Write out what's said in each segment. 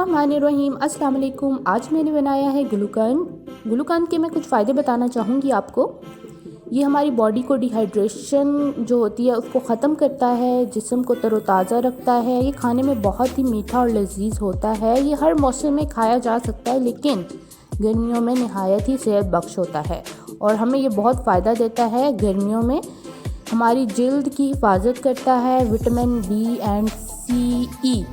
बिस्मिल्लाहिर्रहमानिर्रहीम। अस्सलाम वालेकुम। आज मैंने बनाया है ग्लूकान के मैं कुछ फ़ायदे बताना चाहूँगी आपको। ये हमारी बॉडी को डिहाइड्रेशन जो होती है उसको ख़त्म करता है, जिस्म को तरोताज़ा रखता है। ये खाने में बहुत ही मीठा और लजीज होता है। ये हर मौसम में खाया जा सकता है, लेकिन गर्मियों में नहायत ही सेहत बख्श होता है और हमें ये बहुत फ़ायदा देता है। गर्मियों में हमारी जल्द की हिफाजत करता है। विटामिन बी एंड सी ई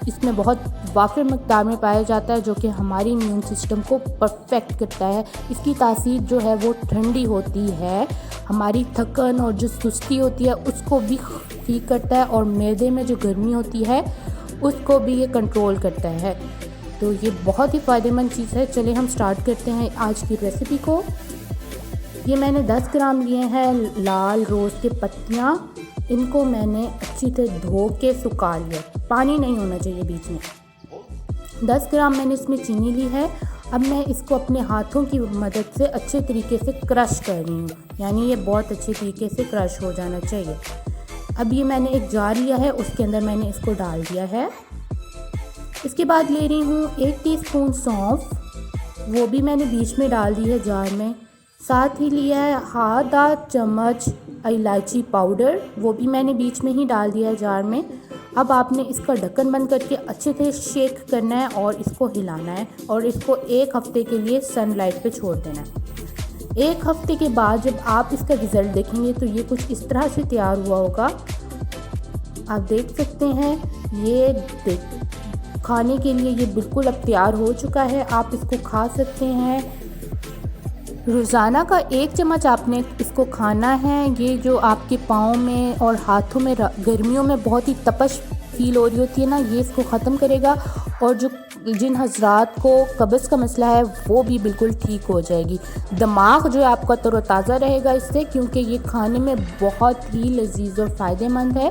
इसमें बहुत वाफिर मकदार में पाया जाता है, जो कि हमारी इम्यून सिस्टम को परफेक्ट करता है। इसकी तासीर जो है वो ठंडी होती है, हमारी थकन और जो सुस्ती होती है उसको भी ठीक करता है और मैदे में जो गर्मी होती है उसको भी ये कंट्रोल करता है। तो ये बहुत ही फ़ायदेमंद चीज़ है। चलिए हम स्टार्ट करते हैं आज की रेसिपी को। ये मैंने 10 ग्राम लिए हैं लाल रोज़ के पत्तियाँ। इनको मैंने अच्छी तरह धो के सुखा लिया, पानी नहीं होना चाहिए बीच में। 10 ग्राम मैंने इसमें चीनी ली है। अब मैं इसको अपने हाथों की मदद से अच्छे तरीके से क्रश कर रही हूँ, यानी ये बहुत अच्छे तरीके से क्रश हो जाना चाहिए। अब ये मैंने एक जार लिया है, उसके अंदर मैंने इसको डाल दिया है। इसके बाद ले रही हूँ 1 टीस्पून सौंफ, वो भी मैंने बीच में डाल दी है जार में। साथ ही लिया है आधा चम्मच इलायची पाउडर, वो भी मैंने बीच में ही डाल दिया है जार में। अब आपने इसका ढक्कन बंद करके अच्छे से शेक करना है और इसको हिलाना है और इसको 1 हफ्ते के लिए सनलाइट पे छोड़ देना है। 1 हफ्ते के बाद जब आप इसका रिज़ल्ट देखेंगे तो ये कुछ इस तरह से तैयार हुआ होगा। आप देख सकते हैं, ये खाने के लिए ये बिल्कुल अब तैयार हो चुका है। आप इसको खा सकते हैं। रोज़ाना का 1 चम्मच आपने इसको खाना है। ये जो आपके पाँव में और हाथों में गर्मियों में बहुत ही तपश फील हो रही होती है ना, ये इसको ख़त्म करेगा और जिन हजरात को कब्ज़ का मसला है वो भी बिल्कुल ठीक हो जाएगी। दिमाग जो है आपका तरोताज़ा रहेगा इससे, क्योंकि ये खाने में बहुत ही लजीज और फ़ायदेमंद है।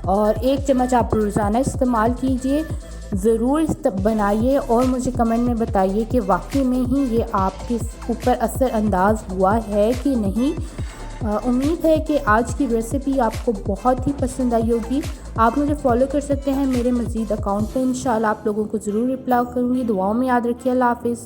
और 1 चम्मच आप रोज़ाना इस्तेमाल कीजिए, ज़रूर बनाइए और मुझे कमेंट में बताइए कि वाकई में ही ये आपके ऊपर असर अंदाज हुआ है कि नहीं। उम्मीद है कि आज की रेसिपी आपको बहुत ही पसंद आई होगी। आप मुझे फॉलो कर सकते हैं मेरे मज़ीद अकाउंट पे। इंशाल्लाह आप लोगों को ज़रूर रिप्लाई करूँगी। दुआओं में याद रखिए। अल्लाह हाफ़िज़।